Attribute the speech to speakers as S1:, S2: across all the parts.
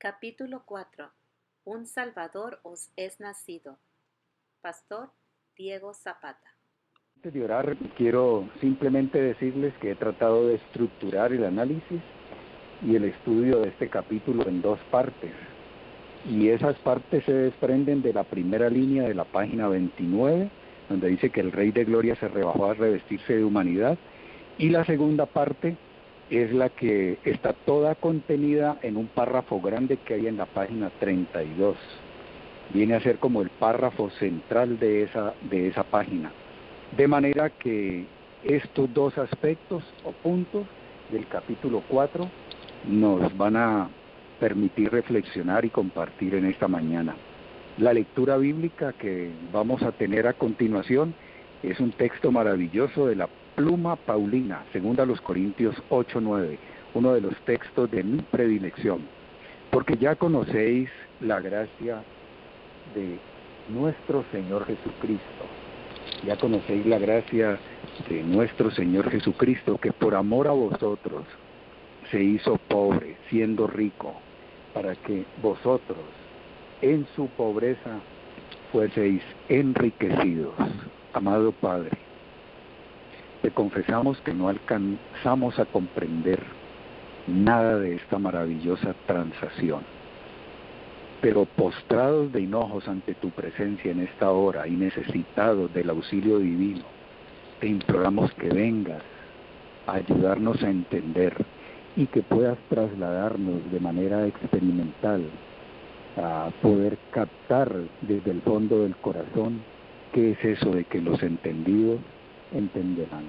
S1: Capítulo 4. Un Salvador os es nacido. Pastor Diego Zapata.
S2: Antes de orar, quiero simplemente decirles que he tratado de estructurar el análisis y el estudio de este capítulo en dos partes. Y esas partes se desprenden de la primera línea de la página 29, donde dice que el Rey de Gloria se rebajó a revestirse de humanidad. Y la segunda parte es la que está toda contenida en un párrafo grande que hay en la página 32. Viene a ser como el párrafo central de esa página. De manera que estos dos aspectos o puntos del capítulo 4 nos van a permitir reflexionar y compartir en esta mañana. La lectura bíblica que vamos a tener a continuación es un texto maravilloso de la pluma paulina, según a los Corintios 8:9, uno de los textos de mi predilección, porque ya conocéis la gracia de nuestro Señor Jesucristo. Ya conocéis la gracia de nuestro Señor Jesucristo, que por amor a vosotros se hizo pobre, siendo rico, para que vosotros en su pobreza fueseis enriquecidos. Amado Padre, te confesamos que no alcanzamos a comprender nada de esta maravillosa transacción, pero postrados de hinojos ante tu presencia en esta hora y necesitados del auxilio divino, te imploramos que vengas a ayudarnos a entender y que puedas trasladarnos de manera experimental a poder captar desde el fondo del corazón qué es eso de que los entendidos entenderán.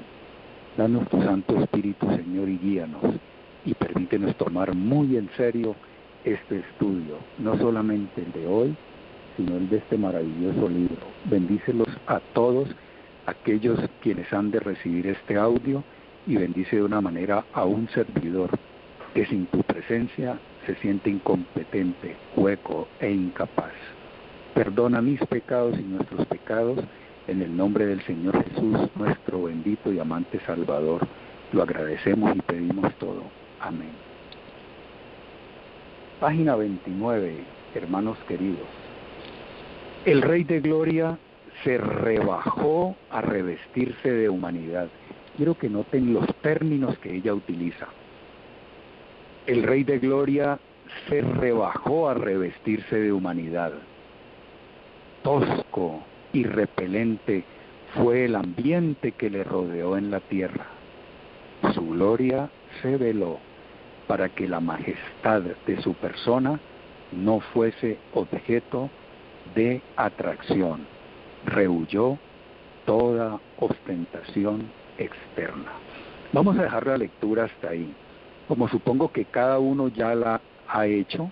S2: Danos tu Santo Espíritu, Señor, y guíanos, y permítenos tomar muy en serio este estudio, no solamente el de hoy, sino el de este maravilloso libro. Bendícelos a todos aquellos quienes han de recibir este audio, y bendice de una manera a un servidor que sin tu presencia se siente incompetente, hueco e incapaz. Perdona mis pecados y nuestros pecados, en el nombre del Señor Jesús, nuestro bendito y amante Salvador. Lo agradecemos y pedimos todo. Amén. Página 29, hermanos queridos. El Rey de Gloria se rebajó a revestirse de humanidad. Quiero que noten los términos que ella utiliza. El Rey de Gloria se rebajó a revestirse de humanidad. Tosco y repelente fue el ambiente que le rodeó en la tierra. Su gloria se veló para que la majestad de su persona no fuese objeto de atracción. Rehuyó toda ostentación externa. Vamos a dejar la lectura hasta ahí. Como supongo que cada uno ya la ha hecho,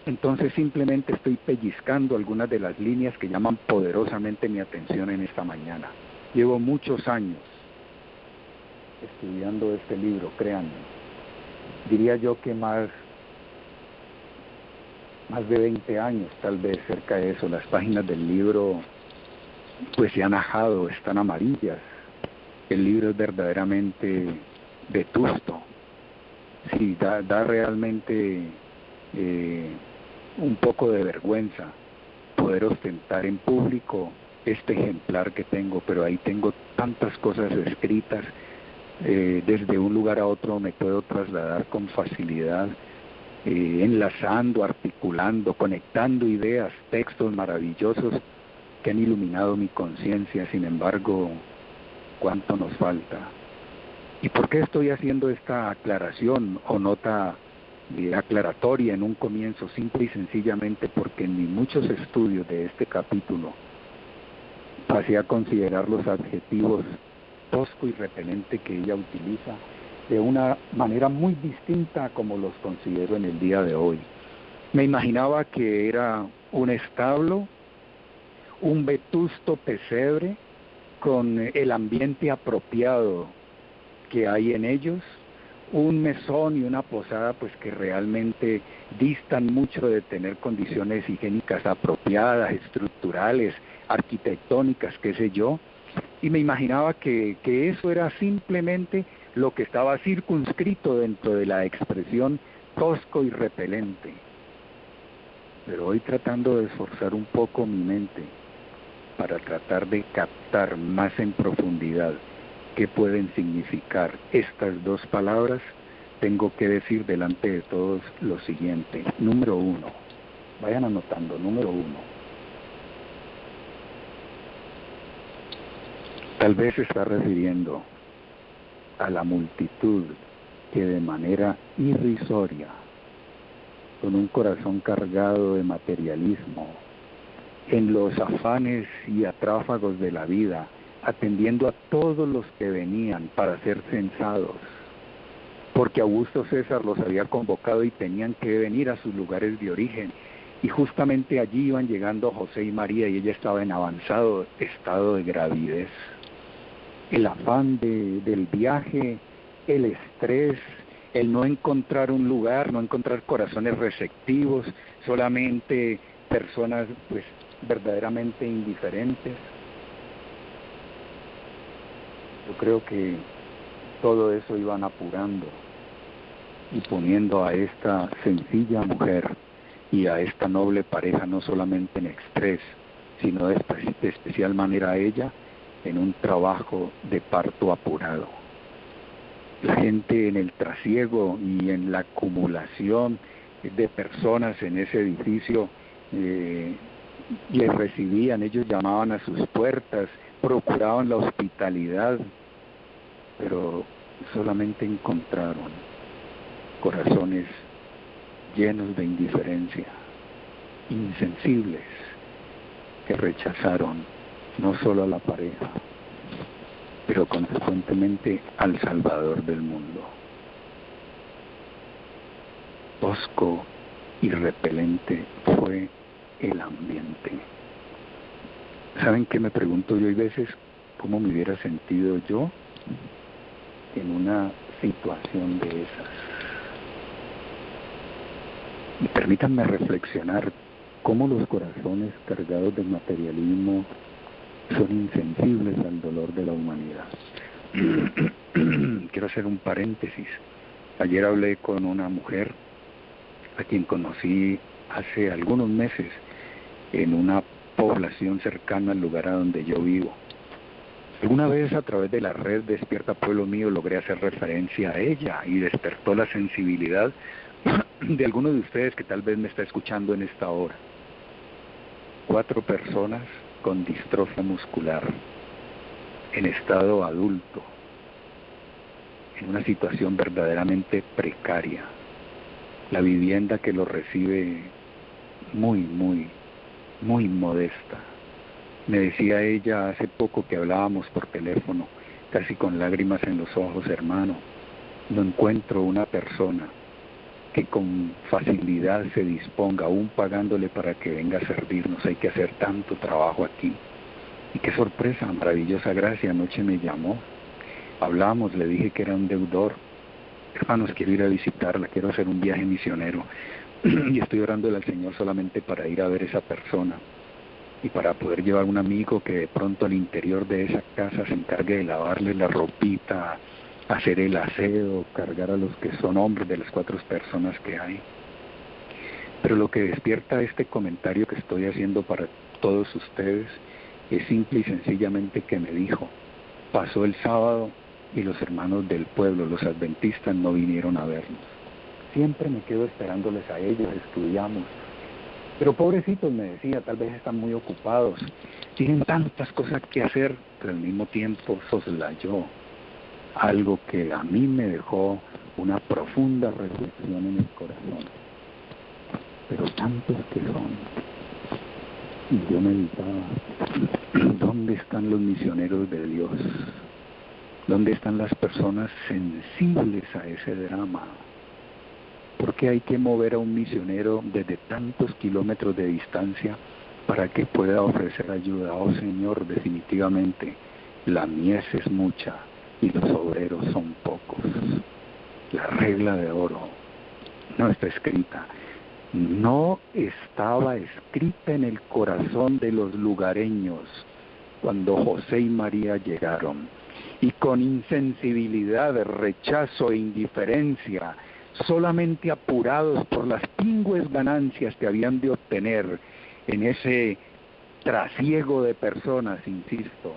S2: entonces simplemente estoy pellizcando algunas de las líneas que llaman poderosamente mi atención en esta mañana. Llevo muchos años estudiando este libro, créanme. Diría yo que más de 20 años, tal vez cerca de eso. Las páginas del libro pues se han ajado, están amarillas. El libro es verdaderamente vetusto. Sí, da realmente un poco de vergüenza poder ostentar en público este ejemplar que tengo, pero ahí tengo tantas cosas escritas. Desde un lugar a otro me puedo trasladar con facilidad, enlazando, articulando, conectando ideas, textos maravillosos que han iluminado mi conciencia. Sin embargo, ¿cuánto nos falta? ¿Y por qué estoy haciendo esta aclaración o nota aclaratoria en un comienzo? Simple y sencillamente porque en mis muchos estudios de este capítulo pasé a considerar los adjetivos tosco y repelente que ella utiliza de una manera muy distinta a como los considero en el día de hoy. Me imaginaba que era un establo, un vetusto pesebre con el ambiente apropiado que hay en ellos, un mesón y una posada pues que realmente distan mucho de tener condiciones higiénicas apropiadas, estructurales, arquitectónicas, qué sé yo, y me imaginaba que eso era simplemente lo que estaba circunscrito dentro de la expresión tosco y repelente. pero hoy tratando de esforzar un poco mi mente para tratar de captar más en profundidad qué pueden significar estas dos palabras, tengo que decir delante de todos lo siguiente. Número 1, vayan anotando, número 1. Tal vez se está refiriendo a la multitud que de manera irrisoria, con un corazón cargado de materialismo, en los afanes y atráfagos de la vida, atendiendo a todos los que venían para ser censados, porque Augusto César los había convocado y tenían que venir a sus lugares de origen, y justamente allí iban llegando José y María, y ella estaba en avanzado estado de gravidez. El afán del viaje, el estrés, el no encontrar un lugar, no encontrar corazones receptivos, solamente personas pues verdaderamente indiferentes. Yo creo que todo eso iban apurando y poniendo a esta sencilla mujer y a esta noble pareja no solamente en estrés, sino de especial manera a ella en un trabajo de parto apurado. La gente en el trasiego y en la acumulación de personas en ese edificio les recibían, ellos llamaban a sus puertas, procuraban la hospitalidad, pero solamente encontraron corazones llenos de indiferencia, insensibles, que rechazaron no solo a la pareja, pero consecuentemente al Salvador del mundo. Hosco y repelente fue el ambiente. ¿Saben qué me pregunto yo? Hay veces cómo me hubiera sentido yo en una situación de esas. Y permítanme reflexionar cómo los corazones cargados de materialismo son insensibles al dolor de la humanidad. Quiero hacer un paréntesis. Ayer hablé con una mujer a quien conocí hace algunos meses en una población cercana al lugar a donde yo vivo. Alguna vez a través de la red Despierta Pueblo Mío logré hacer referencia a ella y despertó la sensibilidad de alguno de ustedes que tal vez me está escuchando en esta hora. 4 personas con distrofia muscular, en estado adulto, en una situación verdaderamente precaria. La vivienda que los recibe muy modesta. Me decía ella hace poco que hablábamos por teléfono, casi con lágrimas en los ojos: hermano, no encuentro una persona que con facilidad se disponga, aún pagándole para que venga a servirnos. Hay que hacer tanto trabajo aquí. Y qué sorpresa, maravillosa gracia, anoche me llamó, hablamos, le dije que era un deudor. Hermanos, quiero ir a visitarla, quiero hacer un viaje misionero y estoy orándole al Señor solamente para ir a ver esa persona y para poder llevar un amigo que de pronto al interior de esa casa se encargue de lavarle la ropita, hacer el aseo, cargar a los que son hombres de las 4 personas que hay. Pero lo que despierta este comentario que estoy haciendo para todos ustedes es simple y sencillamente que me dijo: pasó el sábado y los hermanos del pueblo, los adventistas, no vinieron a vernos. Siempre me quedo esperándoles a ellos, estudiamos. Pero pobrecitos, me decía, tal vez están muy ocupados, tienen tantas cosas que hacer, pero al mismo tiempo soslayó algo que a mí me dejó una profunda reflexión en el corazón. Pero tantos que son. Y yo meditaba, ¿dónde están los misioneros de Dios? ¿Dónde están las personas sensibles a ese drama? ¿Por qué hay que mover a un misionero desde tantos kilómetros de distancia para que pueda ofrecer ayuda? Oh Señor, definitivamente la mies es mucha y los obreros son pocos. La regla de oro no está escrita. No estaba escrita en el corazón de los lugareños cuando José y María llegaron, y con insensibilidad, rechazo e indiferencia solamente apurados por las pingües ganancias que habían de obtener en ese trasiego de personas, insisto,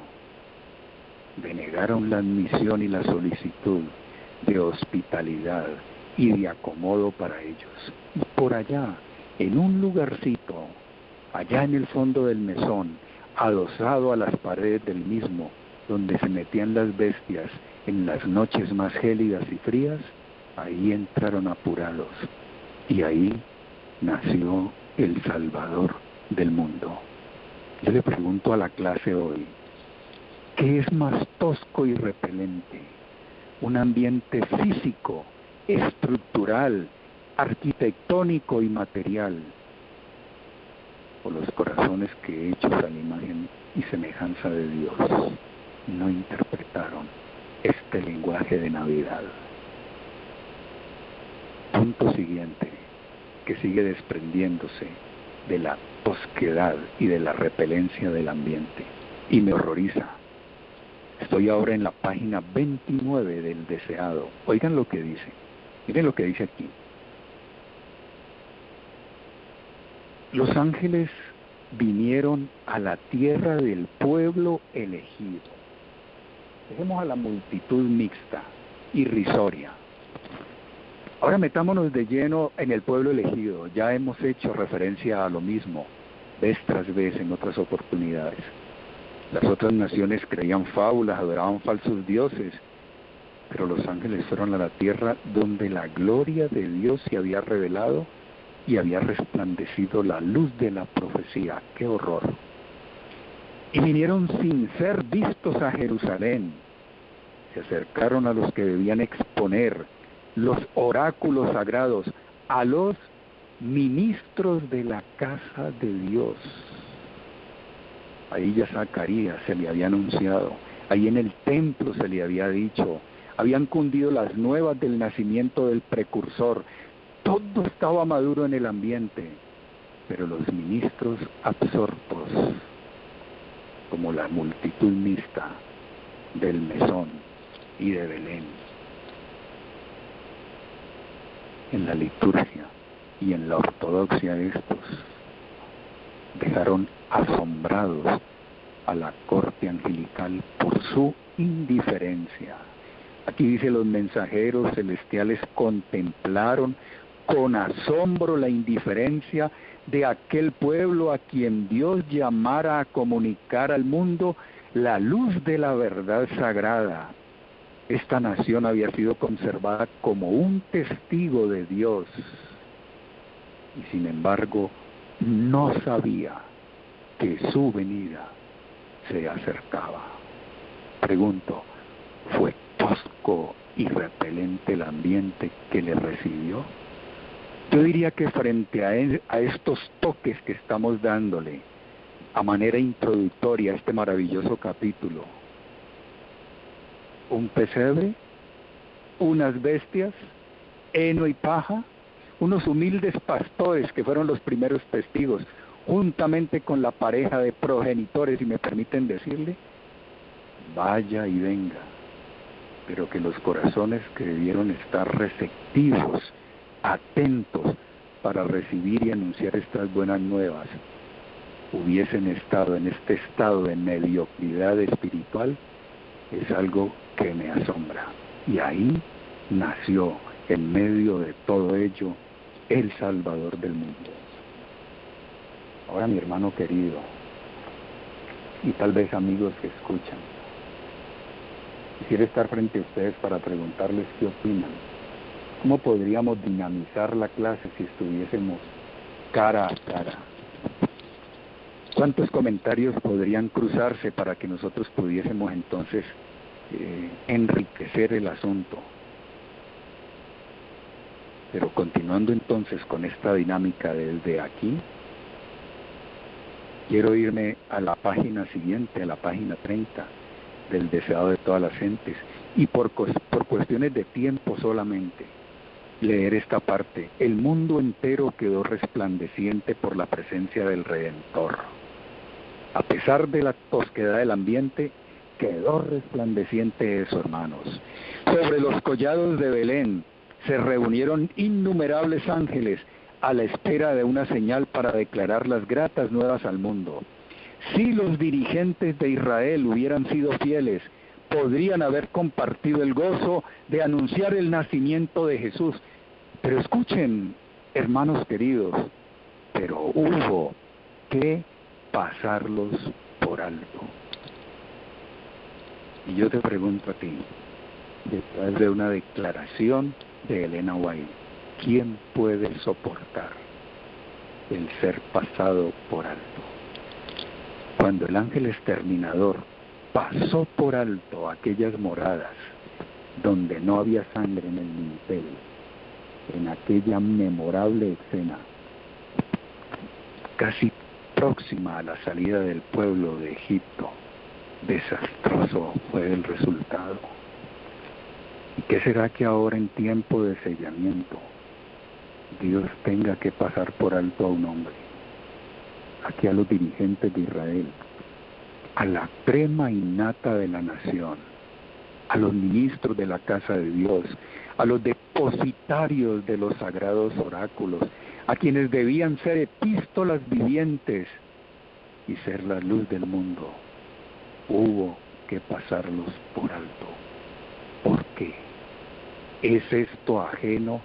S2: denegaron la admisión y la solicitud de hospitalidad y de acomodo para ellos. Y por allá, en un lugarcito, allá en el fondo del mesón, adosado a las paredes del mismo, donde se metían las bestias en las noches más gélidas y frías, ahí entraron apurados, y ahí nació el Salvador del mundo. Yo le pregunto a la clase hoy, ¿qué es más tosco y repelente? ¿Un ambiente físico, estructural, arquitectónico y material? ¿O los corazones que hechos a la imagen y semejanza de Dios no interpretaron este lenguaje de Navidad? Punto siguiente, que sigue desprendiéndose de la tosquedad y de la repelencia del ambiente, y me horroriza. Estoy ahora en la página 29 del deseado. Oigan lo que dice. Miren lo que dice aquí. Los ángeles vinieron a la tierra del pueblo elegido. Dejemos a la multitud mixta, irrisoria. Ahora metámonos de lleno en el pueblo elegido. Ya hemos hecho referencia a lo mismo, vez tras vez en otras oportunidades. Las otras naciones creían fábulas, adoraban falsos dioses, pero los ángeles fueron a la tierra donde la gloria de Dios se había revelado y había resplandecido la luz de la profecía. ¡Qué horror! Y vinieron sin ser vistos a Jerusalén. Se acercaron a los que debían exponer los oráculos sagrados, a los ministros de la casa de Dios. Ahí ya Zacarías se le había anunciado, ahí en el templo se le había dicho, habían cundido las nuevas del nacimiento del precursor, todo estaba maduro en el ambiente, pero los ministros absortos, como la multitud mixta del mesón y de Belén, en la liturgia y en la ortodoxia de estos, dejaron asombrados a la corte angelical por su indiferencia. Aquí dice, los mensajeros celestiales contemplaron con asombro la indiferencia de aquel pueblo a quien Dios llamara a comunicar al mundo la luz de la verdad sagrada. Esta nación había sido conservada como un testigo de Dios y sin embargo no sabía que su venida se acercaba. Pregunto, ¿fue tosco y repelente el ambiente que le recibió? Yo diría que frente a estos toques que estamos dándole a manera introductoria a este maravilloso capítulo, un pesebre, unas bestias, heno y paja, unos humildes pastores que fueron los primeros testigos, juntamente con la pareja de progenitores, si me permiten decirle, vaya y venga, pero que los corazones que debieron estar receptivos, atentos para recibir y anunciar estas buenas nuevas, hubiesen estado en este estado de mediocridad espiritual, es algo que me asombra. Y ahí nació, en medio de todo ello, el Salvador del mundo. Ahora, mi hermano querido, y tal vez amigos que escuchan, quisiera estar frente a ustedes para preguntarles qué opinan. ¿Cómo podríamos dinamizar la clase si estuviésemos cara a cara? ¿Cuántos comentarios podrían cruzarse para que nosotros pudiésemos entonces enriquecer el asunto? Pero continuando entonces con esta dinámica desde aquí, quiero irme a la página siguiente, a la página 30 del deseado de todas las gentes, y por cuestiones de tiempo solamente, leer esta parte. El mundo entero quedó resplandeciente por la presencia del Redentor. A pesar de la tosquedad del ambiente, quedó resplandeciente eso, hermanos. Sobre los collados de Belén, se reunieron innumerables ángeles a la espera de una señal para declarar las gratas nuevas al mundo. Si los dirigentes de Israel hubieran sido fieles, podrían haber compartido el gozo de anunciar el nacimiento de Jesús. Pero escuchen, hermanos queridos, pero hubo que pasarlos por alto. Y yo te pregunto a ti, detrás de una declaración de Elena White, ¿quién puede soportar el ser pasado por alto? Cuando el ángel exterminador pasó por alto aquellas moradas donde no había sangre en el dintel, en aquella memorable escena, casi próxima a la salida del pueblo de Egipto, desastroso fue el resultado. ¿Y qué será que ahora en tiempo de sellamiento Dios tenga que pasar por alto a un hombre? Aquí a los dirigentes de Israel, a la crema innata de la nación, a los ministros de la casa de Dios, a los depositarios de los sagrados oráculos, a quienes debían ser epístolas vivientes y ser la luz del mundo. Hubo que pasarlos por alto. ¿Por qué? ¿Es esto ajeno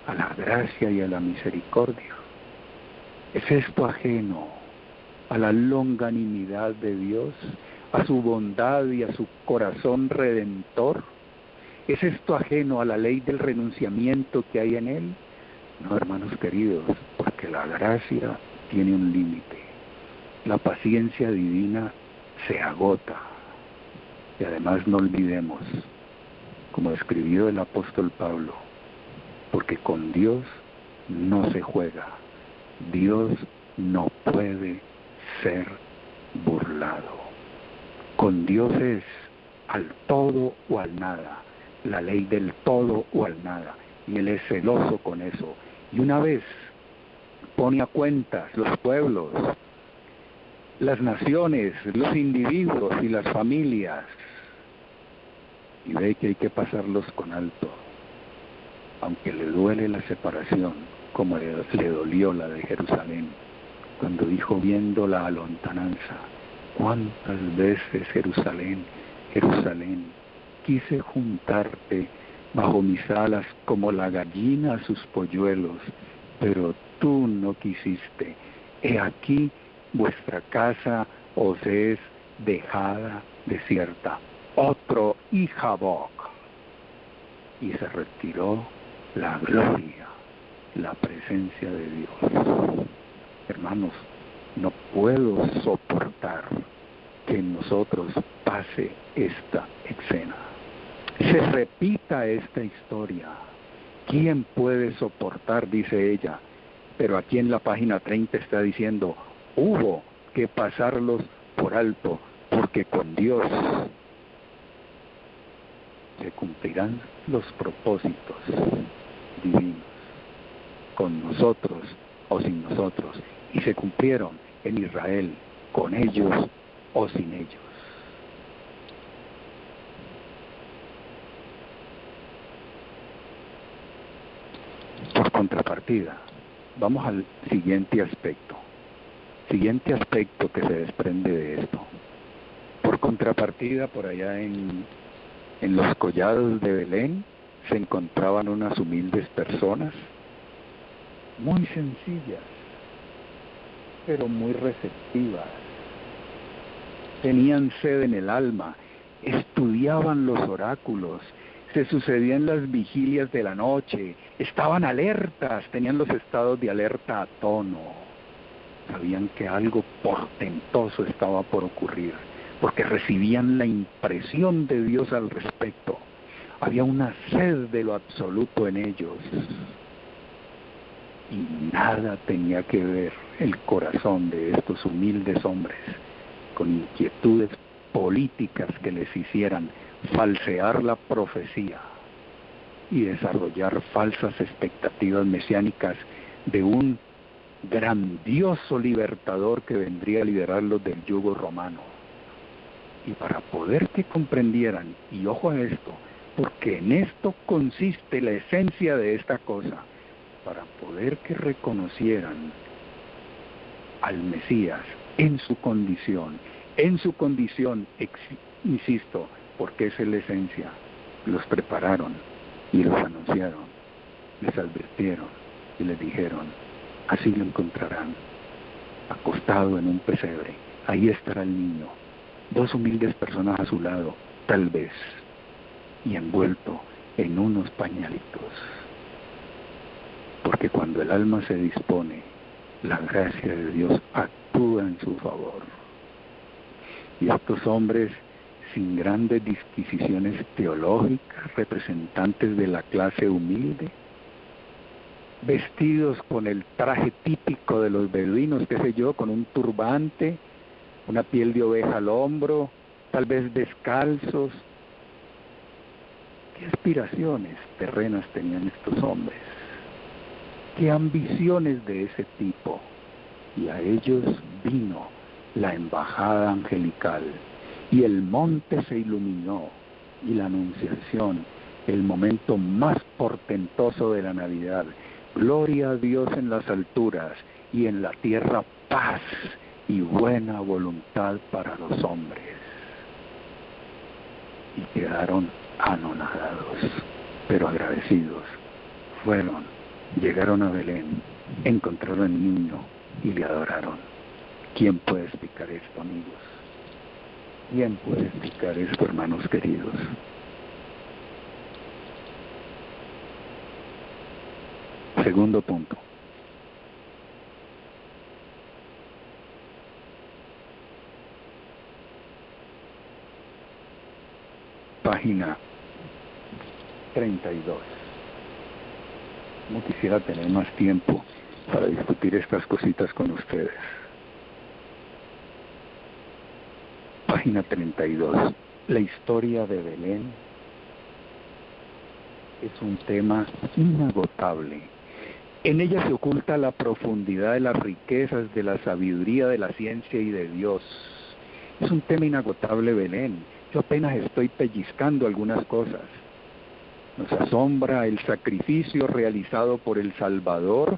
S2: a la gracia y a la misericordia? ¿Es esto ajeno a la longanimidad de Dios, a su bondad y a su corazón redentor? ¿Es esto ajeno a la ley del renunciamiento que hay en Él? No, hermanos queridos, porque la gracia tiene un límite. La paciencia divina se agota. Y además no olvidemos, como escribió el apóstol Pablo, porque con Dios no se juega. Dios no puede ser burlado. Con Dios es al todo o al nada, la ley del todo o al nada, y Él es celoso con eso. Y una vez pone a cuentas los pueblos, las naciones, los individuos y las familias, y ve que hay que pasarlos con alto, aunque le duele la separación, como le dolió la de Jerusalén, cuando dijo viendo la lontananza, cuántas veces Jerusalén, Jerusalén, quise juntarte bajo mis alas como la gallina a sus polluelos, pero tú no quisiste. He aquí vuestra casa os es dejada desierta. Otro Jaboc. Y se retiró la gloria, la presencia de Dios. Hermanos, no puedo soportar que en nosotros pase esta escena. Se repita esta historia. ¿Quién puede soportar? Dice ella. Pero aquí en la página 30 está diciendo, hubo que pasarlos por alto, porque con Dios se cumplirán los propósitos divinos, con nosotros o sin nosotros, y se cumplieron en Israel, con ellos o sin ellos. Por contrapartida, vamos al siguiente aspecto que se desprende de esto. Por contrapartida, por allá en los collados de Belén se encontraban unas humildes personas, muy sencillas, pero muy receptivas. Tenían sed en el alma, estudiaban los oráculos, se sucedían las vigilias de la noche, estaban alertas, tenían los estados de alerta a tono. Sabían que algo portentoso estaba por ocurrir, porque recibían la impresión de Dios al respecto. Había una sed de lo absoluto en ellos. Y nada tenía que ver el corazón de estos humildes hombres con inquietudes políticas que les hicieran falsear la profecía y desarrollar falsas expectativas mesiánicas de un grandioso libertador que vendría a liberarlos del yugo romano. Y para poder que comprendieran, y ojo a esto, porque en esto consiste la esencia de esta cosa, para poder que reconocieran al Mesías en su condición, insisto, porque esa es la esencia. Los prepararon y los anunciaron, les advirtieron y les dijeron, así lo encontrarán, acostado en un pesebre, ahí estará el niño, 2 humildes personas a su lado, tal vez, y envuelto en unos pañalitos. Porque cuando el alma se dispone, la gracia de Dios actúa en su favor. Y estos hombres, sin grandes disquisiciones teológicas, representantes de la clase humilde, vestidos con el traje típico de los beduinos, qué sé yo, con un turbante, una piel de oveja al hombro, tal vez descalzos. ¿Qué aspiraciones terrenas tenían estos hombres? ¿Qué ambiciones de ese tipo? Y a ellos vino la embajada angelical, y el monte se iluminó, y la anunciación, el momento más portentoso de la Navidad. Gloria a Dios en las alturas, y en la tierra paz y buena voluntad para los hombres. Y quedaron anonadados, pero agradecidos. Llegaron a Belén, encontraron al niño y le adoraron. ¿Quién puede explicar esto, amigos? ¿Quién puede explicar esto, hermanos queridos? Segundo punto. Página 32. No quisiera tener más tiempo para discutir estas cositas con ustedes. Página 32. La historia de Belén es un tema inagotable. En ella se oculta la profundidad de las riquezas, de la sabiduría, de la ciencia y de Dios. Es un tema inagotable, Belén. Yo apenas estoy pellizcando algunas cosas. Nos asombra el sacrificio realizado por el Salvador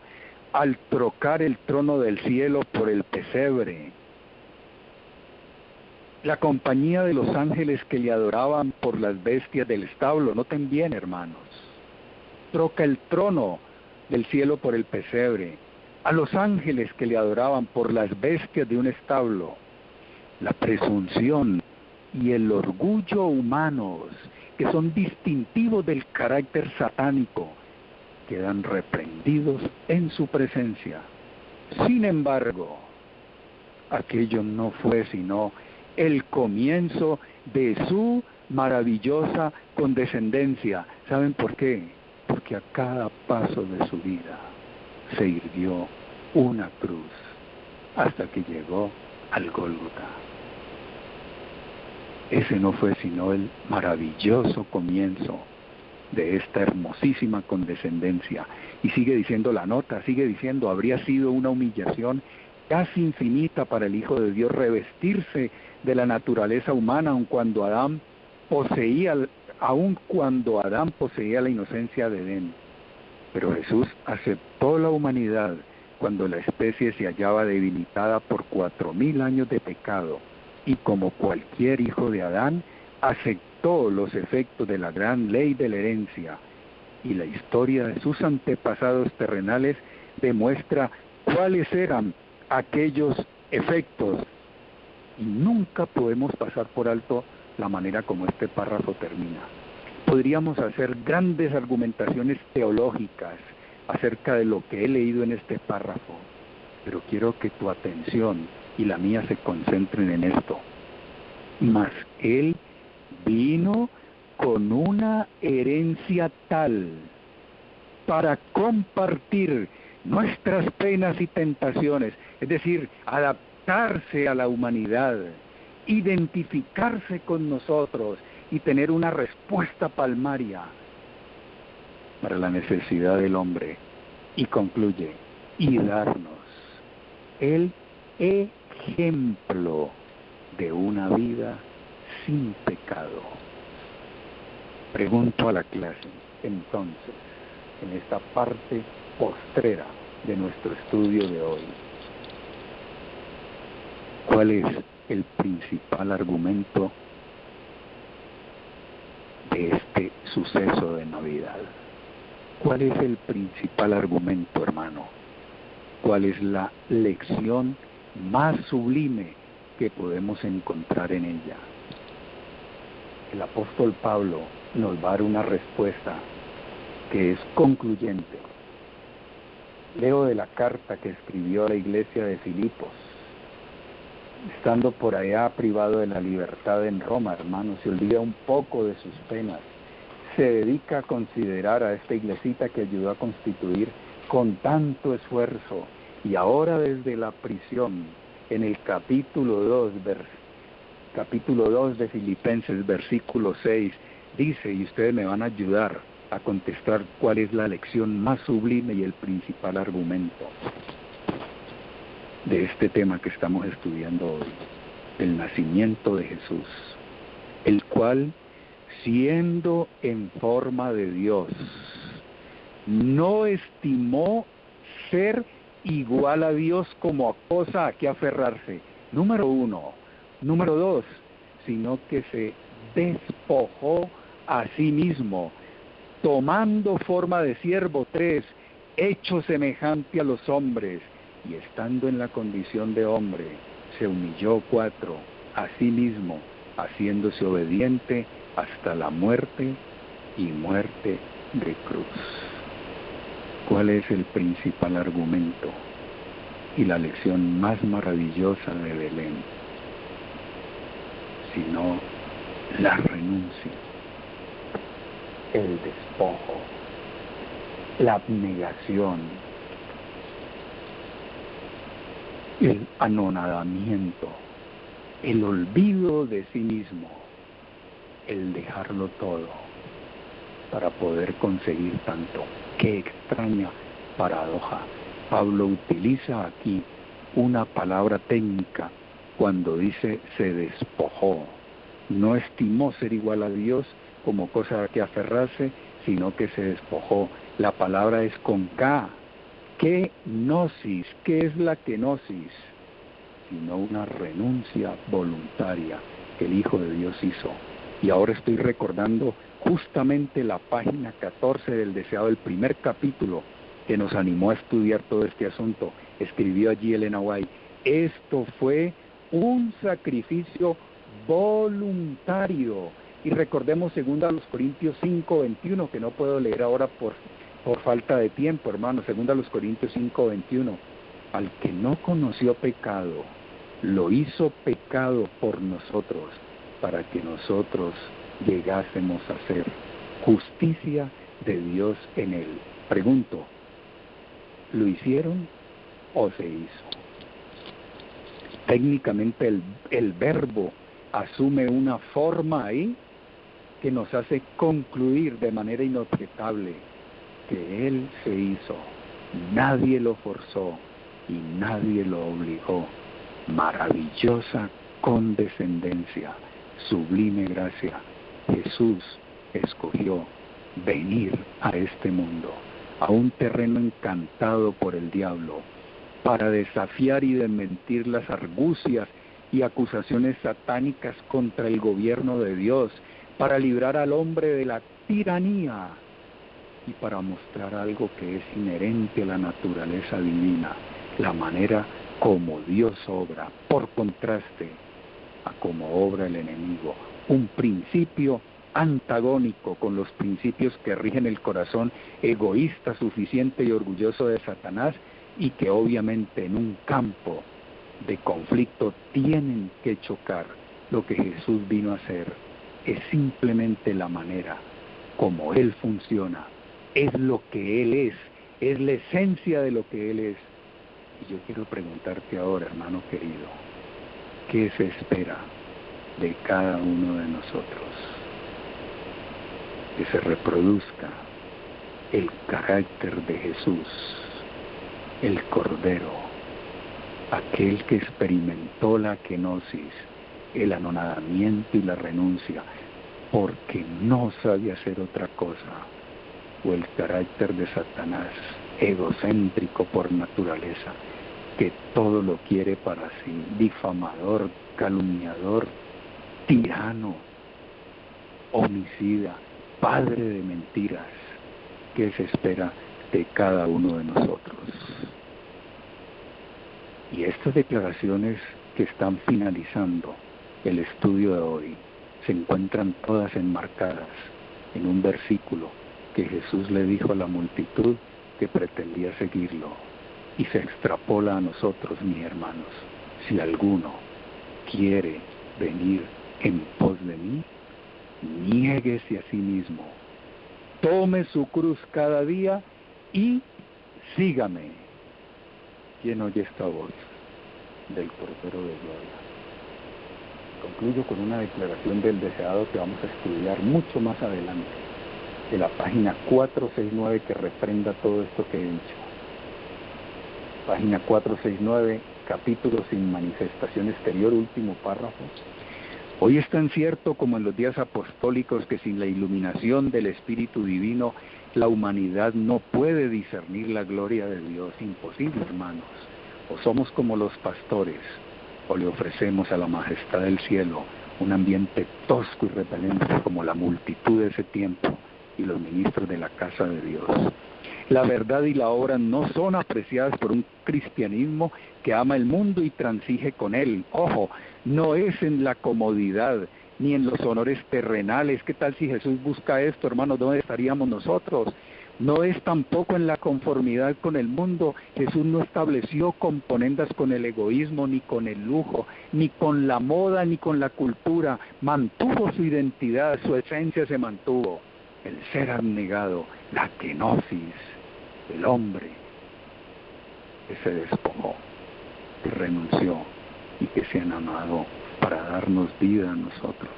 S2: al trocar el trono del cielo por el pesebre. La compañía de los ángeles que le adoraban por las bestias del establo. Noten bien, hermanos. Troca el trono del cielo por el pesebre. A los ángeles que le adoraban por las bestias de un establo. La presunción y el orgullo humanos, que son distintivos del carácter satánico, quedan reprendidos en su presencia. Sin embargo, aquello no fue sino el comienzo de su maravillosa condescendencia. ¿Saben por qué? Porque a cada paso de su vida se irguió una cruz hasta que llegó al Gólgota. Ese no fue sino el maravilloso comienzo de esta hermosísima condescendencia. Y sigue diciendo la nota, sigue diciendo, habría sido una humillación casi infinita para el Hijo de Dios revestirse de la naturaleza humana, aun cuando Adán poseía la inocencia de Edén. Pero Jesús aceptó la humanidad cuando la especie se hallaba debilitada por 4000 años de pecado, y como cualquier hijo de Adán, aceptó los efectos de la gran ley de la herencia, y la historia de sus antepasados terrenales demuestra cuáles eran aquellos efectos, y nunca podemos pasar por alto la manera como este párrafo termina. Podríamos hacer grandes argumentaciones teológicas acerca de lo que he leído en este párrafo, pero quiero que tu atención y la mía se concentren en esto. Mas Él vino con una herencia tal para compartir nuestras penas y tentaciones, es decir, adaptarse a la humanidad, identificarse con nosotros y tener una respuesta palmaria para la necesidad del hombre. Y concluye, y darnos el ejemplo de una vida sin pecado. Pregunto a la clase, entonces, en esta parte postrera de nuestro estudio de hoy, ¿cuál es el principal argumento de este suceso de Navidad? ¿Cuál es el principal argumento, hermano? ¿Cuál es la lección más sublime que podemos encontrar en ella? El apóstol Pablo nos va a dar una respuesta que es concluyente. Leo de la carta que escribió a la iglesia de Filipos. Estando por allá privado de la libertad en Roma, hermano, se olvida un poco de sus penas. Se dedica a considerar a esta iglesita que ayudó a constituir con tanto esfuerzo. Y ahora desde la prisión, en el capítulo 2 de Filipenses, versículo 6, dice, y ustedes me van a ayudar a contestar cuál es la lección más sublime y el principal argumento de este tema que estamos estudiando hoy, el nacimiento de Jesús, el cual, siendo en forma de Dios, no estimó ser igual a Dios como a cosa a que aferrarse, número 1. Número 2, sino que se despojó a sí mismo, tomando forma de siervo. 3, hecho semejante a los hombres, y estando en la condición de hombre, se humilló. 4, a sí mismo, haciéndose obediente hasta la muerte y muerte de cruz. ¿Cuál es el principal argumento y la lección más maravillosa de Belén? Sino la renuncia, el despojo, la abnegación, el anonadamiento, el olvido de sí mismo, el dejarlo todo para poder conseguir tanto. ¡Qué extraña paradoja! Pablo utiliza aquí una palabra técnica cuando dice se despojó. No estimó ser igual a Dios como cosa a que aferrarse, sino que se despojó. La palabra es con K. Kenosis. ¿Qué es la kenosis? Sino una renuncia voluntaria que el Hijo de Dios hizo. Y ahora estoy recordando justamente la página 14 del deseado, el primer capítulo que nos animó a estudiar todo este asunto. Escribió allí Elena White: esto fue un sacrificio voluntario. Y recordemos 2 Corintios 5:21, que no puedo leer ahora por falta de tiempo, hermano. 2 Corintios 5:21. Al que no conoció pecado, lo hizo pecado por nosotros, para que nosotros llegásemos a ser justicia de Dios en él. Pregunto, ¿lo hicieron o se hizo? Técnicamente el verbo asume una forma ahí que nos hace concluir de manera inobjetable que Él se hizo. Nadie lo forzó y nadie lo obligó. Maravillosa condescendencia, sublime gracia. Jesús escogió venir a este mundo, a un terreno encantado por el diablo, para desafiar y desmentir las argucias y acusaciones satánicas contra el gobierno de Dios, para librar al hombre de la tiranía y para mostrar algo que es inherente a la naturaleza divina, la manera como Dios obra, por contraste a cómo obra el enemigo, un principio antagónico con los principios que rigen el corazón egoísta, suficiente y orgulloso de Satanás, y que obviamente en un campo de conflicto tienen que chocar. Lo que Jesús vino a hacer es simplemente la manera como Él funciona, es lo que Él es la esencia de lo que Él es. Y yo quiero preguntarte ahora, hermano querido, ¿qué se espera de cada uno de nosotros? Que se reproduzca el carácter de Jesús, el Cordero, aquel que experimentó la kenosis, el anonadamiento y la renuncia, porque no sabe hacer otra cosa, o el carácter de Satanás, egocéntrico por naturaleza, que todo lo quiere para sí, difamador, calumniador, tirano, homicida, padre de mentiras, que se espera de cada uno de nosotros. Y estas declaraciones que están finalizando el estudio de hoy se encuentran todas enmarcadas en un versículo que Jesús le dijo a la multitud que pretendía seguirlo, y se extrapola a nosotros, mis hermanos. Si alguno quiere venir en pos de mí, niéguese a sí mismo, tome su cruz cada día y sígame. ¿Quién oye esta voz del Cordero de Gloria? Concluyo con una declaración del deseado que vamos a estudiar mucho más adelante, de la página 469, que refrenda todo esto que he dicho. Página 469, capítulo sin manifestación exterior, último párrafo. Hoy es tan cierto como en los días apostólicos que sin la iluminación del Espíritu Divino la humanidad no puede discernir la gloria de Dios. Imposible, hermanos. O somos como los pastores, o le ofrecemos a la majestad del cielo un ambiente tosco y repelente como la multitud de ese tiempo y los ministros de la casa de Dios. La verdad y la obra no son apreciadas por un cristianismo que ama el mundo y transige con él. Ojo, no es en la comodidad ni en los honores terrenales. ¿Qué tal si Jesús busca esto, hermanos? ¿Dónde estaríamos nosotros? No es tampoco en la conformidad con el mundo. Jesús no estableció componendas con el egoísmo, ni con el lujo, ni con la moda, ni con la cultura. Mantuvo su identidad, su esencia se mantuvo. El ser abnegado, la kenosis, el hombre que se despojó, que renunció y que se anonadó para darnos vida a nosotros.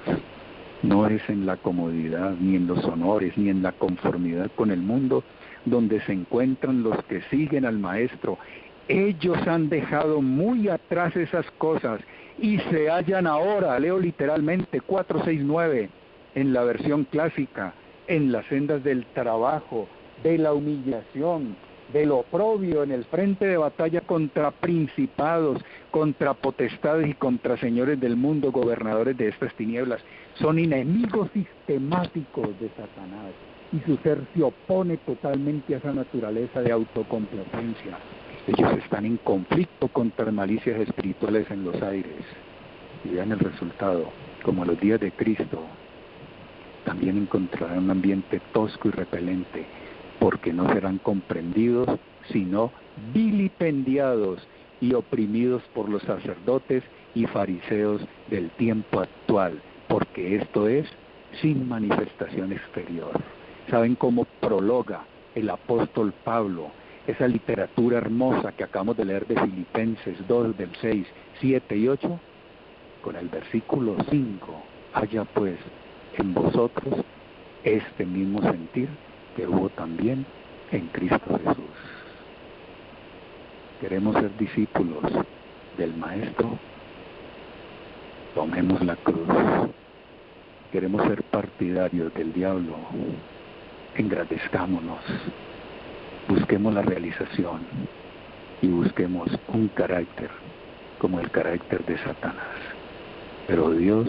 S2: No es en la comodidad, ni en los honores, ni en la conformidad con el mundo donde se encuentran los que siguen al Maestro. Ellos han dejado muy atrás esas cosas y se hallan ahora, leo literalmente 469 en la versión clásica, en las sendas del trabajo, de la humillación, del oprobio, en el frente de batalla contra principados, contra potestades y contra señores del mundo, gobernadores de estas tinieblas. Son enemigos sistemáticos de Satanás y su ser se opone totalmente a esa naturaleza de autocomplacencia. Ellos están en conflicto contra malicias espirituales en los aires. Y vean el resultado, como a los días de Cristo, también encontrarán un ambiente tosco y repelente, porque no serán comprendidos, sino vilipendiados y oprimidos por los sacerdotes y fariseos del tiempo actual, porque esto es sin manifestación exterior. ¿Saben cómo prologa el apóstol Pablo esa literatura hermosa que acabamos de leer de Filipenses 2, del 6, 7 y 8? Con el versículo 5, haya pues en vosotros este mismo sentir que hubo también en Cristo Jesús. Queremos ser discípulos del Maestro, tomemos la cruz. Queremos ser partidarios del diablo, engrandezcámonos, busquemos la realización y busquemos un carácter como el carácter de Satanás. Pero Dios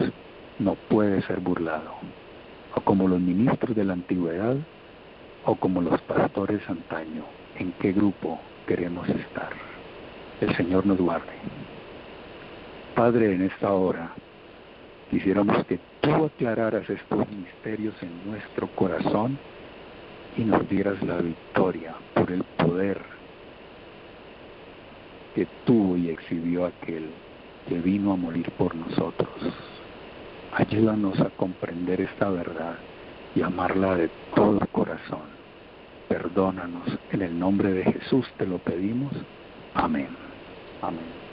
S2: no puede ser burlado, o como los ministros de la antigüedad, o como los pastores antaño. ¿En qué grupo queremos estar? El Señor nos guarde. Padre, en esta hora quisiéramos que tú aclararas estos misterios en nuestro corazón y nos dieras la victoria por el poder que tuvo y exhibió aquel que vino a morir por nosotros. Ayúdanos a comprender esta verdad y amarla de todo corazón. Perdónanos, en el nombre de Jesús te lo pedimos. Amén. Amén.